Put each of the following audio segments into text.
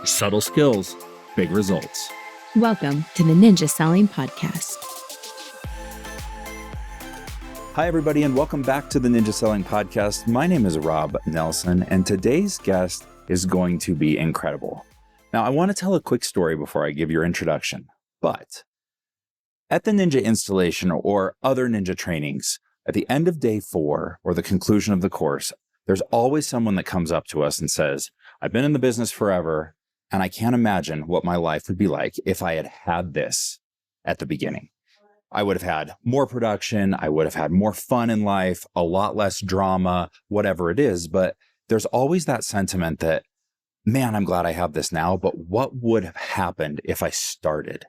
Subtle skills, big results. Welcome to the Ninja Selling Podcast. Hi, everybody, and welcome back to the Ninja Selling Podcast. My name is Rob Nelson, and today's guest is going to be incredible. Now, I want to tell a quick story before I give your introduction, but at the Ninja installation or other Ninja trainings, at the end of day 4 or the conclusion of the course, there's always someone that comes up to us and says, I've been in the business forever, and I can't imagine what my life would be like if I had had this at the beginning. I would have had more production. I would have had more fun in life, a lot less drama, whatever it is. But there's always that sentiment that, man, I'm glad I have this now, but what would have happened if I started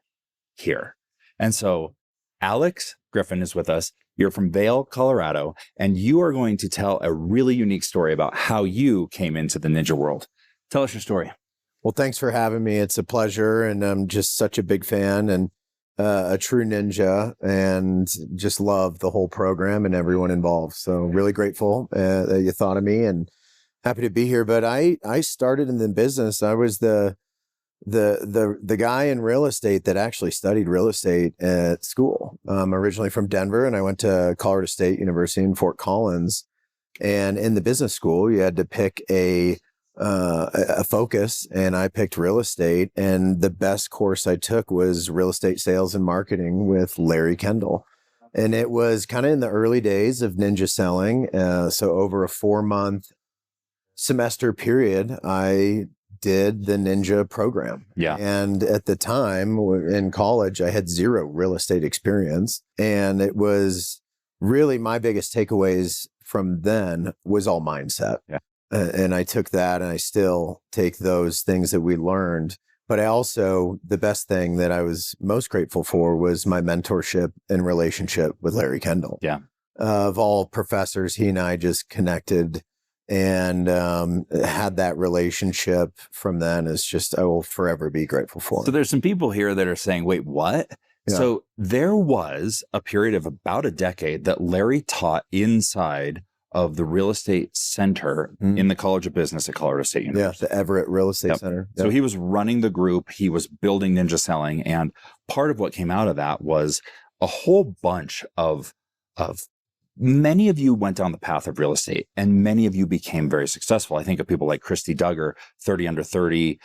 here? And so Alex Griffin is with us. You're from Vail, Colorado, and you are going to tell a really unique story about how you came into the Ninja world. Tell us your story. Well, thanks for having me. It's a pleasure, and I'm just such a big fan and a true ninja, and just love the whole program and everyone involved. So really grateful that you thought of me, and happy to be here. But I started in the business. I was the guy in real estate that actually studied real estate at school. I'm originally from Denver, and I went to Colorado State University in Fort Collins. And in the business school, you had to pick a focus, and I picked real estate. And the best course I took was real estate sales and marketing with Larry Kendall. And it was kind of in the early days of ninja selling. So over a 4-month semester period, I did the ninja program. Yeah. And at the time in college, I had 0 real estate experience. And it was really my biggest takeaways from then was all mindset. Yeah. And I took that, and I still take those things that we learned. But I also, the best thing that I was most grateful for was my mentorship and relationship with Larry Kendall. Yeah. Of all professors, he and I just connected and had that relationship from then. Is just, I will forever be grateful for. So there's some people here that are saying, wait, what? Yeah. So there was a period of about a decade that Larry taught inside of the real estate center in the College of Business at Colorado State University. Yeah, the Everett Real Estate Center. So he was running the group. He was building Ninja Selling. And part of what came out of that was a whole bunch of many of you went down the path of real estate, and many of you became very successful. I think of people like Christy Duggar, 30 Under 30,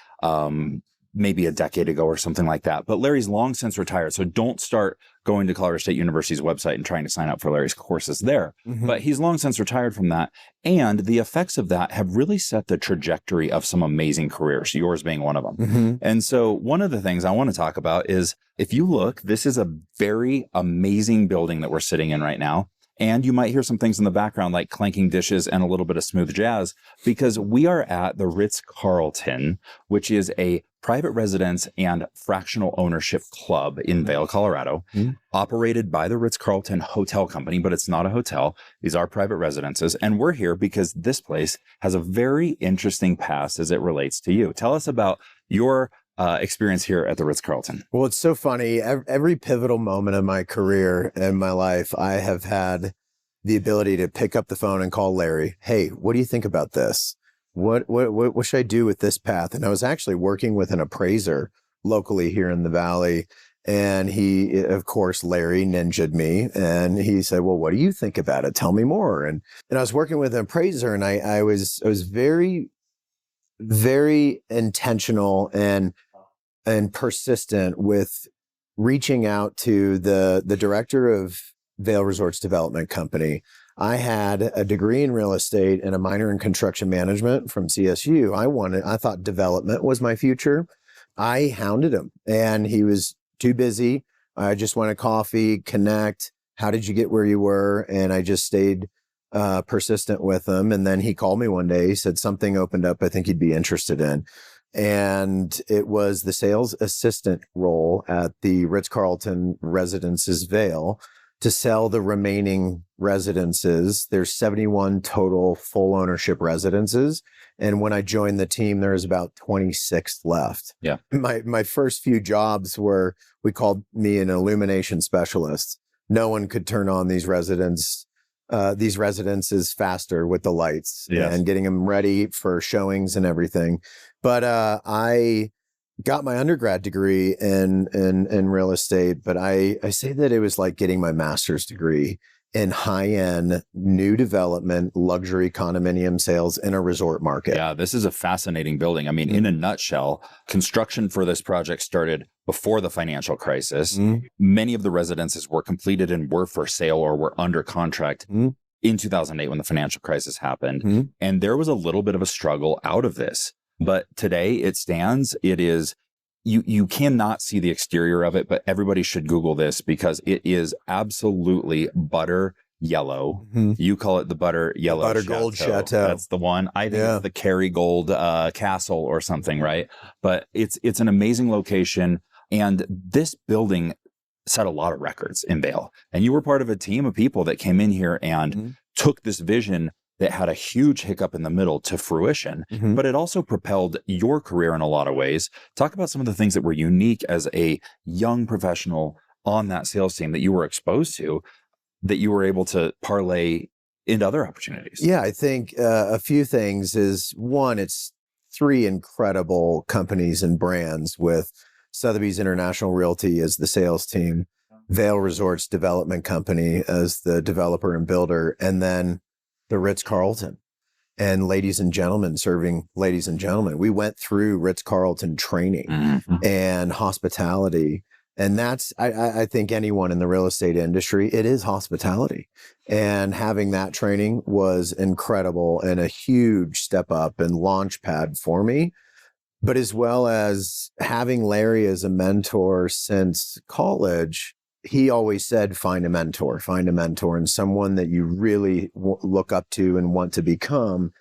maybe a decade ago or something like that. But Larry's long since retired. So don't start going to Colorado State University's website and trying to sign up for Larry's courses there. But he's long since retired from that. And the effects of that have really set the trajectory of some amazing careers, yours being one of them. And so one of the things I want to talk about is, if you look, this is a very amazing building that we're sitting in right now. And you might hear some things in the background like clanking dishes and a little bit of smooth jazz, because we are at the Ritz-Carlton, which is a private residence and fractional ownership club in Vail, Colorado, operated by the Ritz-Carlton Hotel Company, but it's not a hotel. These are private residences. And we're here because this place has a very interesting past as it relates to you. Tell us about your experience here at the Ritz-Carlton. Well, it's so funny. Every pivotal moment of my career and my life, I have had the ability to pick up the phone and call Larry. Hey, what do you think about this? What should I do with this path? And I was actually working with an appraiser locally here in the Valley. And he, of course, Larry ninja'd me, and he said, well, what do you think about it? Tell me more. And I was working with an appraiser, and I was very, very intentional and persistent with reaching out to the director of Vail Resorts Development Company. I had a degree in real estate and a minor in construction management from CSU. I thought development was my future. I hounded him, and he was too busy. I just wanted coffee, connect. How did you get where you were? And I just stayed persistent with him. And then he called me one day. He said, something opened up I think you'd be interested in. And it was the sales assistant role at the Ritz-Carlton Residences Vail to sell the remaining residences. There's 71 total full ownership residences. And when I joined the team, there was about 26 left. Yeah. My first few jobs were, we called me an illumination specialist. No one could turn on these residents these residences faster with the lights and getting them ready for showings and everything. But I got my undergrad degree in real estate, but I say that it was like getting my master's degree in high-end new development luxury condominium sales in a resort market. Yeah, this is a fascinating building. I mean, in a nutshell, construction for this project started before the financial crisis. Many of the residences were completed and were for sale or were under contract in 2008 when the financial crisis happened. And there was a little bit of a struggle out of this. But today it stands. It is, you cannot see the exterior of it, but everybody should Google this because it is absolutely butter yellow. You call it the butter yellow butter gold chateau. That's the one. I think it's the Kerrygold castle or something, right? But it's an amazing location. And this building set a lot of records in Vail. And you were part of a team of people that came in here and took this vision that had a huge hiccup in the middle to fruition, but it also propelled your career in a lot of ways. Talk about some of the things that were unique as a young professional on that sales team that you were exposed to, that you were able to parlay into other opportunities. Yeah, I think a few things is one, it's 3 incredible companies and brands with Sotheby's International Realty as the sales team, Vail Resorts Development Company as the developer and builder, and then the Ritz-Carlton and ladies and gentlemen serving ladies and gentlemen. We went through Ritz-Carlton training and hospitality. And that's, I think anyone in the real estate industry, it is hospitality. And having that training was incredible and a huge step up and launch pad for me. But as well as having Larry as a mentor since college, he always said, find a mentor and someone that you really look up to and want to become.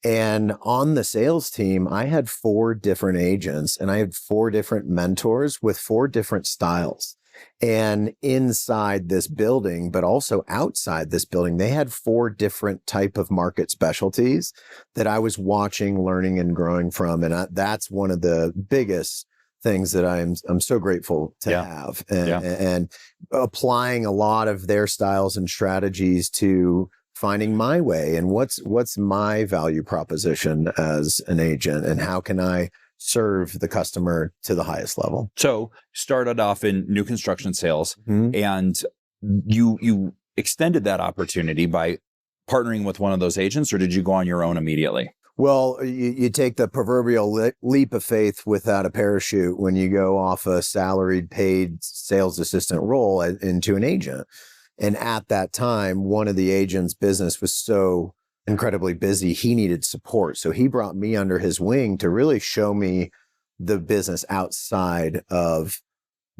And on the sales team, I had 4 different agents and I had 4 different mentors with 4 different styles. And inside this building, but also outside this building, they had 4 different type of market specialties that I was watching, learning, and growing from. And that's one of the biggest things that I'm so grateful to have, and applying a lot of their styles and strategies to finding my way and what's my value proposition as an agent and how can I serve the customer to the highest level. So started off in new construction sales and you extended that opportunity by partnering with one of those agents, or did you go on your own immediately? Well, you take the proverbial leap of faith without a parachute when you go off a salaried paid sales assistant role into an agent. And at that time, one of the agent's business was so incredibly busy, he needed support. So he brought me under his wing to really show me the business outside of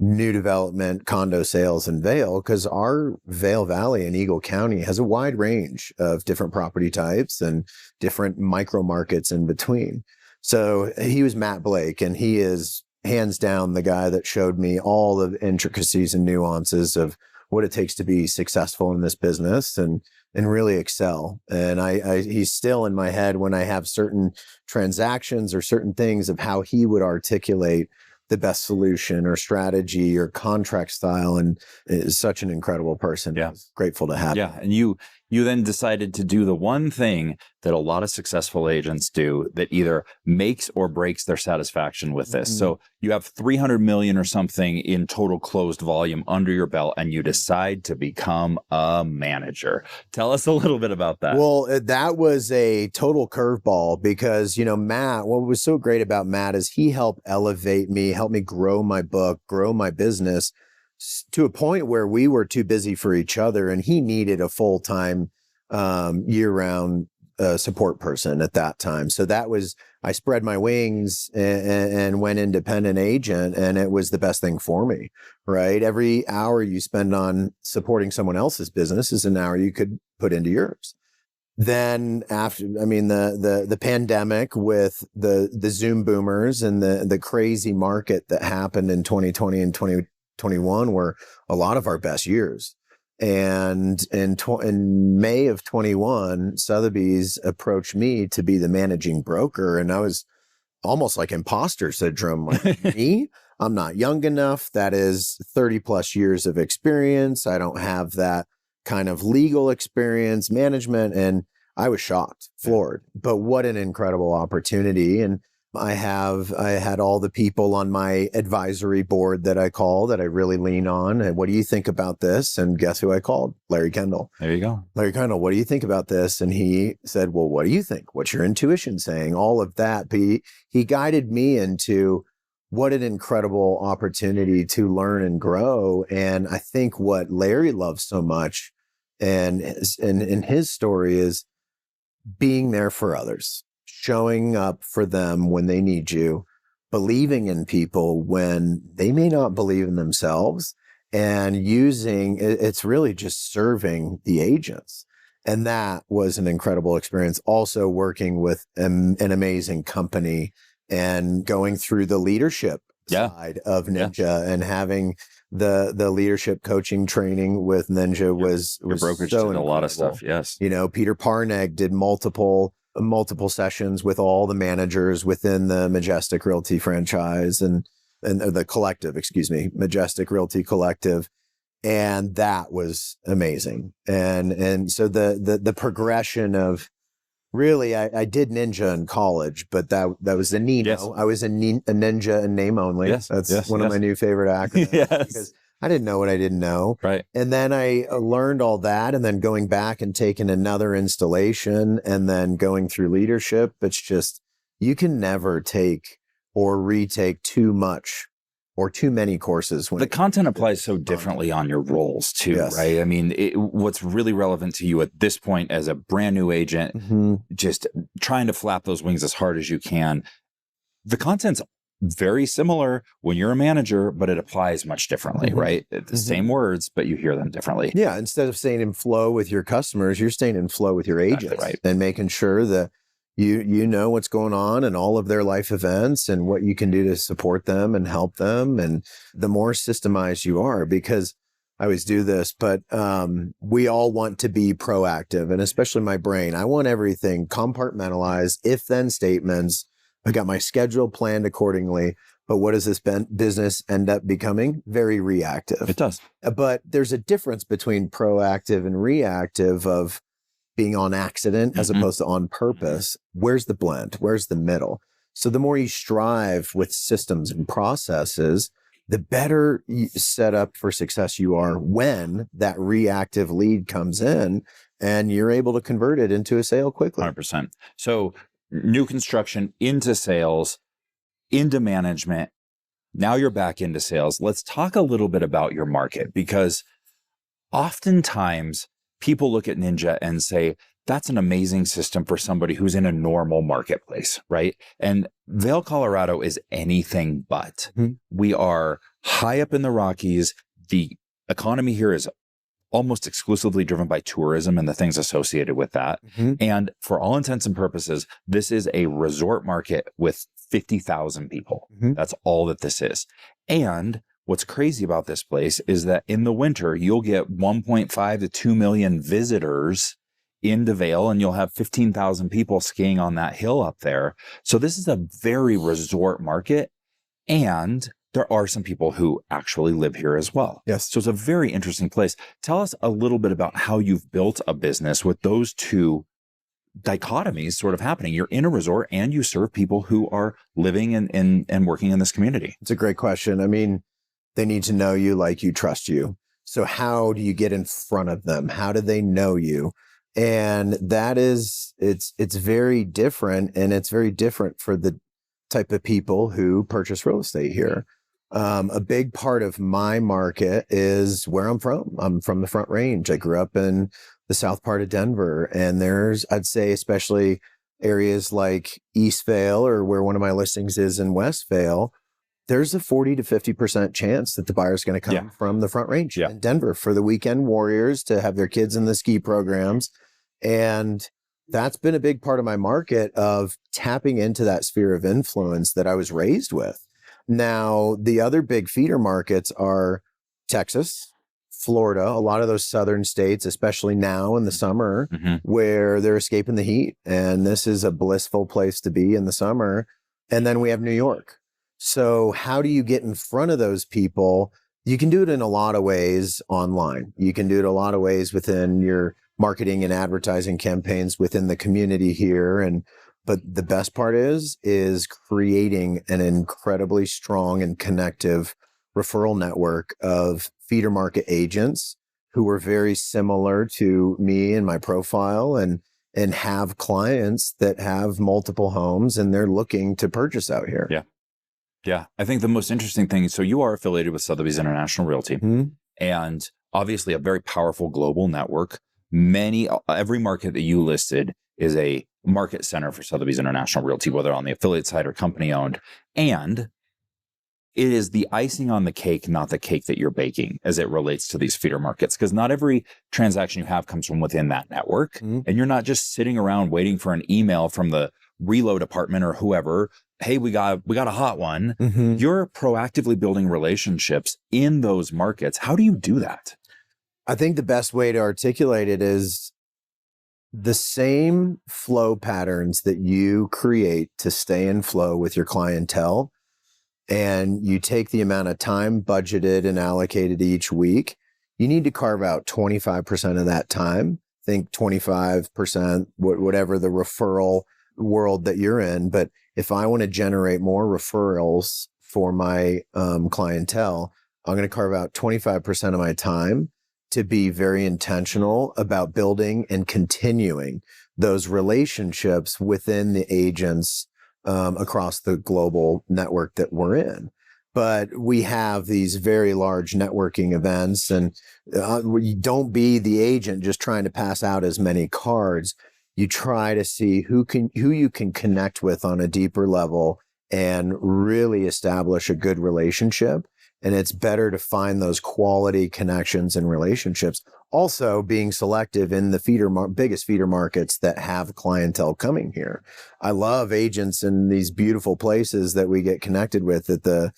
new development condo sales in Vail, because our Vail Valley in Eagle County has a wide range of different property types and different micro markets in between. So he was Matt Blake, and he is hands down the guy that showed me all the intricacies and nuances of what it takes to be successful in this business and really excel. And he's still in my head when I have certain transactions or certain things of how he would articulate the best solution or strategy or contract style, and is such an incredible person. Yeah. Grateful to have him. And you then decided to do the one thing that a lot of successful agents do that either makes or breaks their satisfaction with this. So you have 300 million or something in total closed volume under your belt, and you decide to become a manager. Tell us a little bit about that. Well, that was a total curveball because, Matt, what was so great about Matt is he helped elevate me, help me grow my book, grow my business to a point where we were too busy for each other, and he needed a full-time year-round support person at that time. So I spread my wings and went independent agent, and it was the best thing for me, right? Every hour you spend on supporting someone else's business is an hour you could put into yours. Then the pandemic with the Zoom boomers and the crazy market that happened in 2020 and 2021 were a lot of our best years. And in May of 21, Sotheby's approached me to be the managing broker. And I was almost like imposter syndrome. Like, me? I'm not young enough. That is 30 plus years of experience. I don't have that kind of legal experience, management, and I was shocked, floored. But what an incredible opportunity. And I had all the people on my advisory board that I call that I really lean on. And what do you think about this? And guess who I called? Larry Kendall. There you go. Larry Kendall, what do you think about this? And he said, well, what do you think? What's your intuition saying? All of that. But he guided me into what an incredible opportunity to learn and grow. And I think what Larry loves so much and in his story is being there for others, showing up for them when they need you, believing in people when they may not believe in themselves, and it's really just serving the agents. And that was an incredible experience. Also working with an amazing company and going through the leadership side of Ninja and having the leadership coaching training with Ninja was Your brokerage so did a lot of stuff. Yes. You know, Peter Parneg did multiple sessions with all the managers within the Majestic Realty franchise and the collective, Majestic Realty Collective. And that was amazing. And so the progression of really, I did Ninja in college, but that was the Nino. Yes. I was a Ninja in name only. Yes. That's one of my new favorite acronyms. Because I didn't know what I didn't know. Right. And then I learned all that, and then going back and taking another installation and then going through leadership. It's just, you can never take or retake too much or too many courses. The content applies so differently on your roles too, right? I mean, what's really relevant to you at this point as a brand new agent, just trying to flap those wings as hard as you can. The content's very similar when you're a manager, but it applies much differently, right? The same words, but you hear them differently. Yeah. Instead of staying in flow with your customers, you're staying in flow with your agents, right? And making sure that you know what's going on and all of their life events and what you can do to support them and help them. And the more systemized you are, because I always do this, but we all want to be proactive, and especially my brain. I want everything compartmentalized, if-then statements. I got my schedule planned accordingly. But what does this business end up becoming? Very reactive. It does. But there's a difference between proactive and reactive of being on accident as opposed to on purpose. Where's the blend? Where's the middle? So the more you strive with systems and processes, the better set up for success you are when that reactive lead comes in and you're able to convert it into a sale quickly. 100%. So new construction into sales, into management. Now you're back into sales. Let's talk a little bit about your market, because oftentimes people look at Ninja and say, that's an amazing system for somebody who's in a normal marketplace, right? And Vail, Colorado is anything but. We are high up in the Rockies. The economy here is almost exclusively driven by tourism and the things associated with that. And for all intents and purposes, this is a resort market with 50,000 people. That's all that this is. And what's crazy about this place is that in the winter, you'll get 1.5 to 2 million visitors into Vail, and you'll have 15,000 people skiing on that hill up there. So this is a very resort market. And there are some people who actually live here as well. Yes. So it's a very interesting place. Tell us a little bit about how you've built a business with those two dichotomies sort of happening. You're in a resort and you serve people who are living and working in this community. It's a great question. I mean, they need to know you, like you, trust you. So how do you get in front of them? How do they know you? And that is, it's very different, and it's very different for the type of people who purchase real estate here. A big part of my market is where I'm from. I'm from the Front Range. I grew up in the south part of Denver, and there's, I'd say, especially areas like East Vail, or where one of my listings is in West Vail, there's a 40 to 50% chance that the buyer's going to come from the Front Range in Denver for the weekend warriors to have their kids in the ski programs. And that's been a big part of my market of tapping into that sphere of influence that I was raised with. Now, the other big feeder markets are Texas, Florida, a lot of those southern states, especially now in the summer, where they're escaping the heat. And this is a blissful place to be in the summer. And then we have New York. So how do you get in front of those people? You can do it in a lot of ways online. You can do it a lot of ways within your marketing and advertising campaigns within the community here. But the best part is creating an incredibly strong and connective referral network of feeder market agents who are very similar to me and my profile and have clients that have multiple homes and they're looking to purchase out here. Yeah. Yeah. I think the most interesting thing, so you are affiliated with Sotheby's International Realty, and obviously a very powerful global network. Every market that you listed is a market center for Sotheby's International Realty, whether on the affiliate side or company owned. And it is the icing on the cake, not the cake that you're baking as it relates to these feeder markets, because not every transaction you have comes from within that network. And you're not just sitting around waiting for an email from the reload department or whoever. Hey, we got a hot one. You're proactively building relationships in those markets. How do you do that? I think the best way to articulate it is the same flow patterns that you create to stay in flow with your clientele, and you take the amount of time budgeted and allocated each week, you need to carve out 25% of that time. Think 25%, whatever the referral world that you're in. But if I want to generate more referrals for my clientele, I'm going to carve out 25% of my time to be very intentional about building and continuing those relationships within the agents across the global network that we're in. But we have these very large networking events, and you don't be the agent just trying to pass out as many cards. You try to see who you can connect with on a deeper level and really establish a good relationship. And it's better to find those quality connections and relationships. Also being selective in the biggest feeder markets that have clientele coming here. I love agents in these beautiful places that we get connected with at the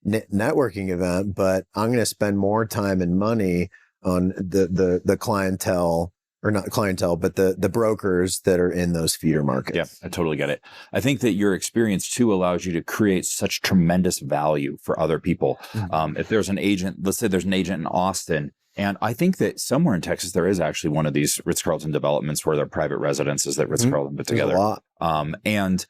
networking event, but I'm going to spend more time and money on the clientele, or not clientele, but the brokers that are in those feeder markets. Yeah, I totally get it. I think that your experience too allows you to create such tremendous value for other people. If there's an agent, let's say there's an agent in Austin, and I think that somewhere in Texas, there is actually one of these Ritz-Carlton developments where they're private residences that Ritz-Carlton put together. There's a lot. And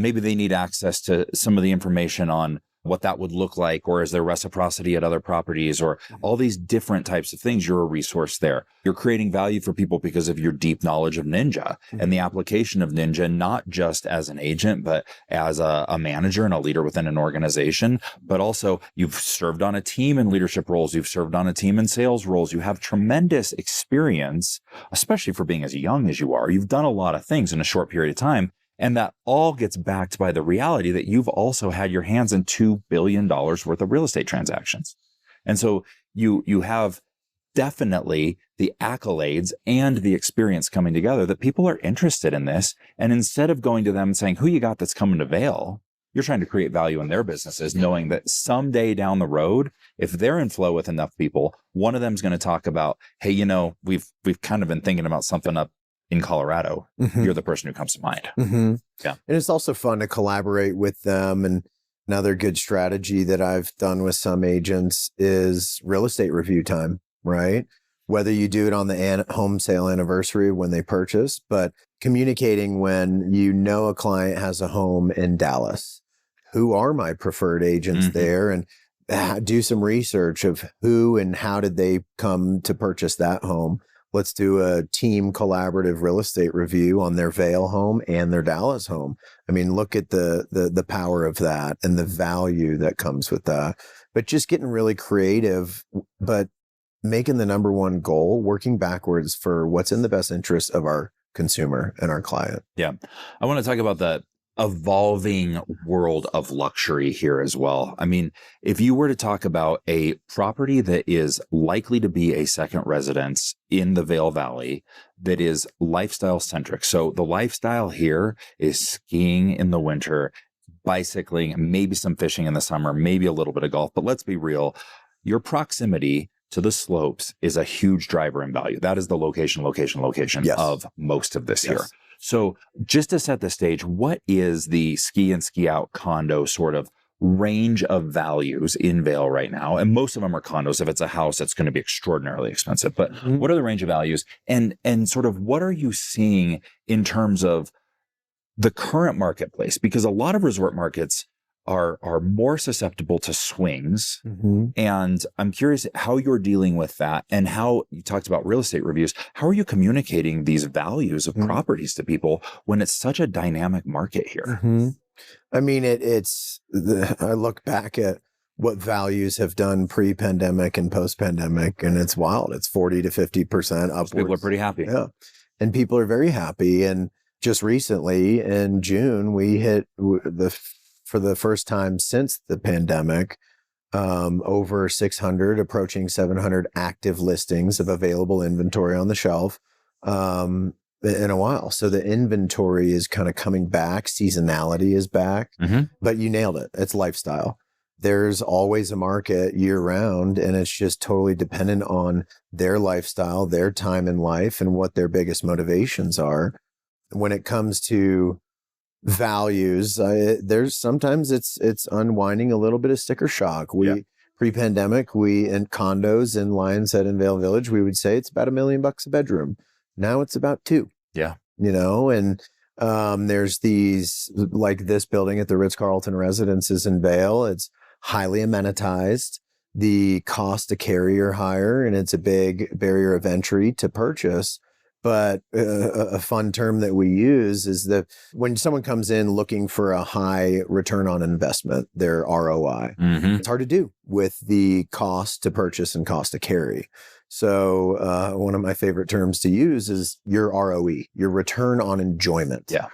maybe they need access to some of the information on what that would look like, or is there reciprocity at other properties, or all these different types of things. You're a resource there. You're creating value for people because of your deep knowledge of Ninja and the application of Ninja, not just as an agent, but as a manager and a leader within an organization. But also you've served on a team in leadership roles. You've served on a team in sales roles. You have tremendous experience, especially for being as young as you are. You've done a lot of things in a short period of time. And that all gets backed by the reality that you've also had your hands in $2 billion worth of real estate transactions. And so you have definitely the accolades and the experience coming together that people are interested in this. And instead of going to them and saying, who you got that's coming to Vail, you're trying to create value in their businesses, knowing that someday down the road, if they're in flow with enough people, one of them's going to talk about, hey, we've kind of been thinking about something up in Colorado. You're the person who comes to mind. Yeah. And it's also fun to collaborate with them. And another good strategy that I've done with some agents is real estate review time, right? Whether you do it on the home sale anniversary when they purchase, but communicating when a client has a home in Dallas. Who are my preferred agents there? And do some research of who and how did they come to purchase that home. Let's do a team collaborative real estate review on their Vail home and their Dallas home. I mean, look at the power of that and the value that comes with that. But just getting really creative, but making the number one goal, working backwards for what's in the best interest of our consumer and our client. Yeah. I want to talk about the evolving world of luxury here as well. I mean, if you were to talk about a property that is likely to be a second residence in the Vail Valley that is lifestyle centric. So the lifestyle here is skiing in the winter, bicycling, maybe some fishing in the summer, maybe a little bit of golf. But let's be real, your proximity to the slopes is a huge driver in value. That is the location of most of this here. So just to set the stage, what is the ski in, ski out condo sort of range of values in Vail right now? And most of them are condos. If it's a house, it's going to be extraordinarily expensive. But what are the range of values? And sort of what are you seeing in terms of the current marketplace? Because a lot of resort markets are more susceptible to swings. And I'm curious how you're dealing with that, and how you talked about real estate reviews. How are you communicating these values of properties to people when it's such a dynamic market here? I mean, I look back at what values have done pre-pandemic and post-pandemic, and it's wild. It's 40 to 50% upwards. People are pretty happy. Yeah. And people are very happy. And just recently in June, we hit for the first time since the pandemic, over 600, approaching 700 active listings of available inventory on the shelf in a while. So the inventory is kind of coming back. Seasonality is back, but you nailed it. It's lifestyle. There's always a market year round, and it's just totally dependent on their lifestyle, their time in life, and what their biggest motivations are. When it comes to values, there's sometimes it's unwinding a little bit of sticker shock. Pre-pandemic, in condos in Lions Head and Vail Village, we would say it's about $1 million a bedroom. Now it's about $2 million. And there's these, like this building at the Ritz-Carlton Residences in Vail. It's highly amenitized. The cost to carry are higher, and it's a big barrier of entry to purchase. But a fun term that we use is that when someone comes in looking for a high return on investment, their ROI, it's hard to do with the cost to purchase and cost to carry. So one of my favorite terms to use is your ROE, your return on enjoyment. Yeah.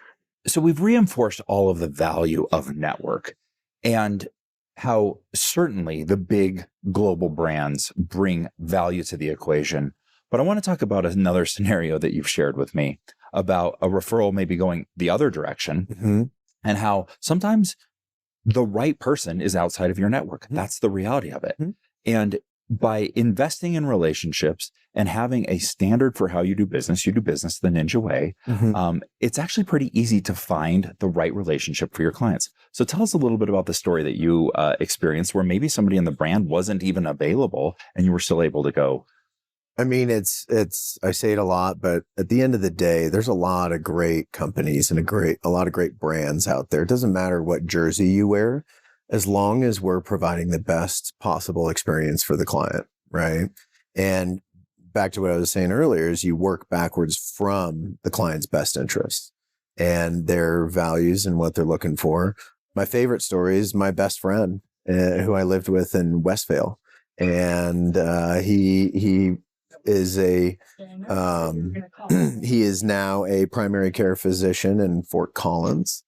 So we've reinforced all of the value of network, and how certainly the big global brands bring value to the equation. But I want to talk about another scenario that you've shared with me about a referral maybe going the other direction, and how sometimes the right person is outside of your network. That's the reality of it. And by investing in relationships and having a standard for how you do business the Ninja way, it's actually pretty easy to find the right relationship for your clients. So tell us a little bit about the story that you experienced where maybe somebody in the brand wasn't even available and you were still able to go. I mean, I say it a lot, but at the end of the day, there's a lot of great companies and a lot of great brands out there. It doesn't matter what jersey you wear, as long as we're providing the best possible experience for the client, right? And back to what I was saying earlier is you work backwards from the client's best interests and their values and what they're looking for. My favorite story is my best friend who I lived with in West Vail. And he is he is now a primary care physician in Fort Collins,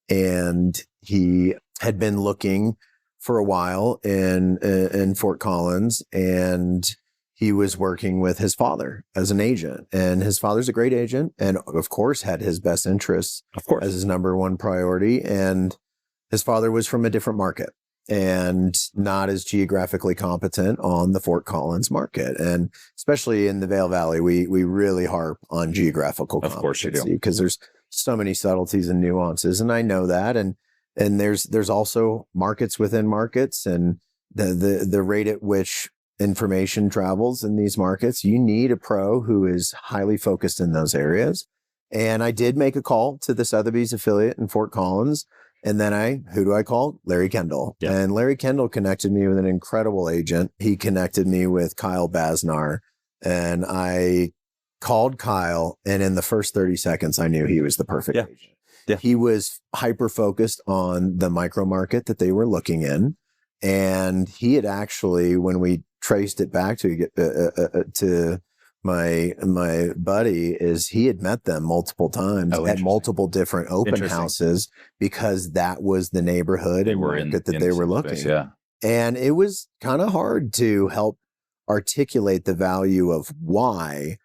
and he had been looking for a while in Fort Collins, and he was working with his father as an agent, and his father's a great agent, and of course had his best interests as his number one priority. And his father was from a different market and not as geographically competent on the Fort Collins market. And especially in the Vail Valley, we really harp on geographical competency because there's so many subtleties and nuances. And I know that. And there's also markets within markets, and the rate at which information travels in these markets, you need a pro who is highly focused in those areas. And I did make a call to the Sotheby's affiliate in Fort Collins. And then who do I call? Larry Kendall. Yeah. And Larry Kendall connected me with an incredible agent. He connected me with Kyle Basnar, and I called Kyle. And in the first 30 seconds, I knew he was the perfect agent. Yeah. He was hyper focused on the micro market that they were looking in. And he had actually, when we traced it back to my buddy, is he had met them multiple times at multiple different open houses because that was the neighborhood and market that they were looking. Yeah. And it was kind of hard to help articulate the value of why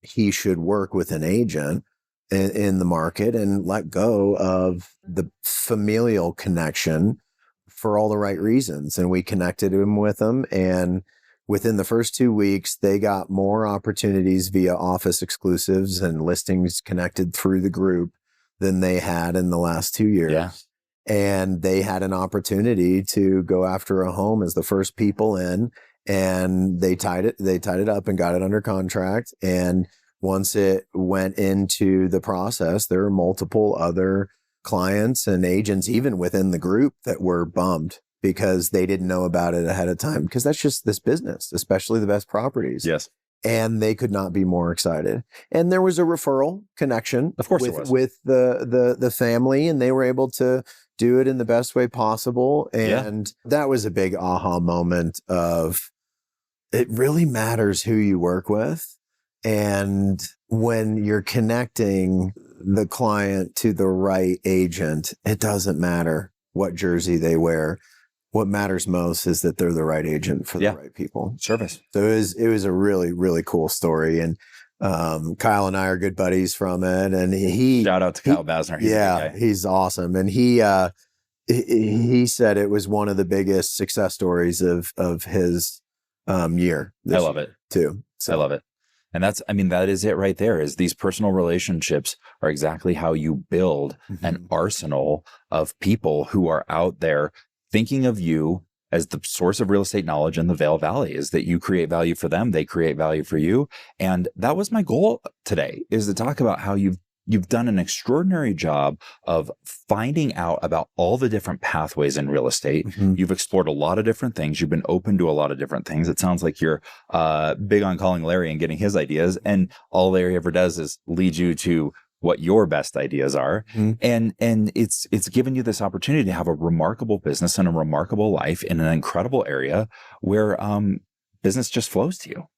he should work with an agent in the market and let go of the familial connection for all the right reasons. And we connected him with them, and within the first 2 weeks, they got more opportunities via office exclusives and listings connected through the group than they had in the last 2 years. Yeah. and they had an opportunity to go after a home as the first people in, and they tied it up and got it under contract. And once it went into the process, there were multiple other clients and agents, even within the group, that were bummed because they didn't know about it ahead of time, because that's just this business, especially the best properties. Yes. And they could not be more excited. And there was a referral connection, Of course, there was. with the family, and they were able to do it in the best way possible. And that was a big aha moment of, it really matters who you work with. And when you're connecting the client to the right agent, it doesn't matter what jersey they wear. What matters most is that they're the right agent for the right people. Service. So it was a really, really cool story. And Kyle and I are good buddies from it. And shout out to Kyle Basner. He's awesome. And he said it was one of the biggest success stories of his year. I love it too. So. I love it. And that is it right there, is these personal relationships are exactly how you build an arsenal of people who are out there thinking of you as the source of real estate knowledge in the Vail Valley, is that you create value for them, they create value for you. And that was my goal today, is to talk about how you've done an extraordinary job of finding out about all the different pathways in real estate. You've explored a lot of different things. You've been open to a lot of different things. It sounds like you're big on calling Larry and getting his ideas. And all Larry ever does is lead you to what your best ideas are. And it's given you this opportunity to have a remarkable business and a remarkable life in an incredible area where business just flows to you.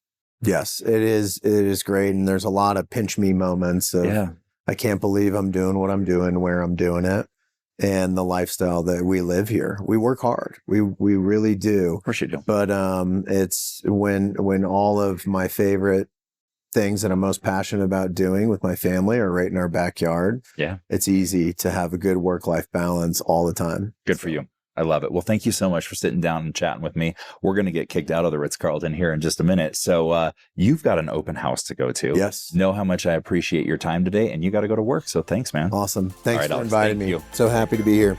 Yes, it is great. And there's a lot of pinch me moments of, I can't believe I'm doing what I'm doing, where I'm doing it, and the lifestyle that we live here. We work hard. We really do. Of course you do. But it's when all of my favorite things that I'm most passionate about doing with my family are right in our backyard. Yeah. It's easy to have a good work-life balance all the time. Good for you. I love it. Well, thank you so much for sitting down and chatting with me. We're going to get kicked out of the Ritz-Carlton here in just a minute. So you've got an open house to go to. Yes. Know how much I appreciate your time today, and you got to go to work. So thanks, man. Awesome. Thanks for Alex, inviting me. So happy to be here.